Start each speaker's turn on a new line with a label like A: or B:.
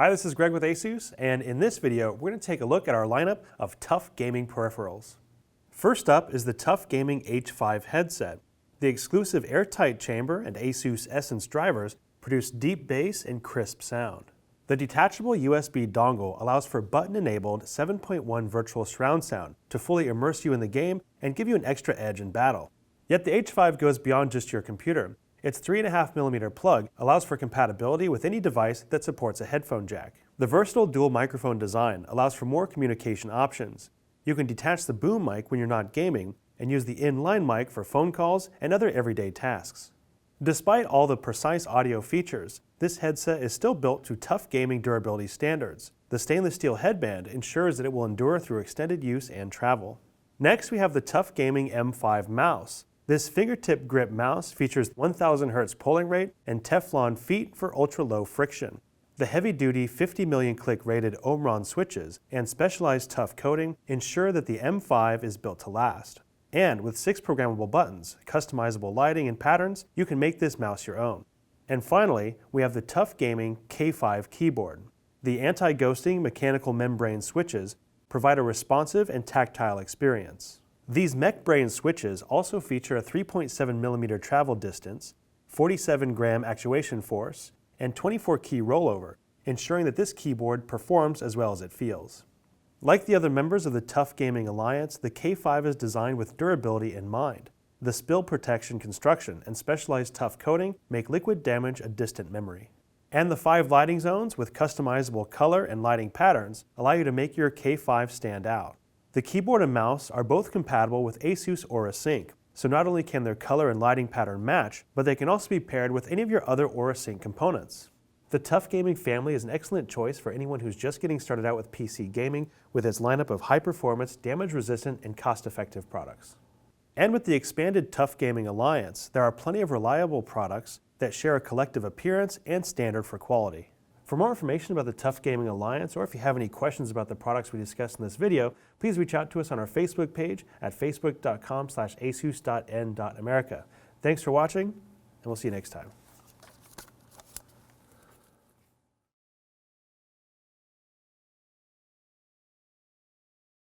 A: Hi, this is Greg with ASUS, and in this video, we're going to take a look at our lineup of TUF Gaming peripherals. First up is the TUF Gaming H5 headset. The exclusive airtight chamber and ASUS Essence drivers produce deep bass and crisp sound. The detachable USB dongle allows for button-enabled 7.1 virtual surround sound to fully immerse you in the game and give you an extra edge in battle. Yet the H5 goes beyond just your computer. Its 3.5mm plug allows for compatibility with any device that supports a headphone jack. The versatile dual microphone design allows for more communication options. You can detach the boom mic when you're not gaming and use the inline mic for phone calls and other everyday tasks. Despite all the precise audio features, this headset is still built to TUF Gaming durability standards. The stainless steel headband ensures that it will endure through extended use and travel. Next, we have the TUF Gaming M5 mouse. This fingertip grip mouse features 1000 Hz polling rate and Teflon feet for ultra-low friction. The heavy-duty 50 million click rated Omron switches and specialized TUF coating ensure that the M5 is built to last. And with 6 programmable buttons, customizable lighting and patterns, you can make this mouse your own. And finally, we have the TUF Gaming K5 keyboard. The anti-ghosting mechanical membrane switches provide a responsive and tactile experience. These mech brain switches also feature a 3.7mm travel distance, 47-gram actuation force, and 24-key rollover, ensuring that this keyboard performs as well as it feels. Like the other members of the TUF Gaming Alliance, the K5 is designed with durability in mind. The spill protection construction and specialized TUF coating make liquid damage a distant memory. And the 5 lighting zones with customizable color and lighting patterns allow you to make your K5 stand out. The keyboard and mouse are both compatible with ASUS Aura Sync, so not only can their color and lighting pattern match, but they can also be paired with any of your other Aura Sync components. The TUF Gaming family is an excellent choice for anyone who's just getting started out with PC gaming with its lineup of high-performance, damage-resistant, and cost-effective products. And with the expanded TUF Gaming Alliance, there are plenty of reliable products that share a collective appearance and standard for quality. For more information about the TUF Gaming Alliance, or if you have any questions about the products we discussed in this video, please reach out to us on our Facebook page at facebook.com/asus.n.america. Thanks for watching, and we'll see you next time.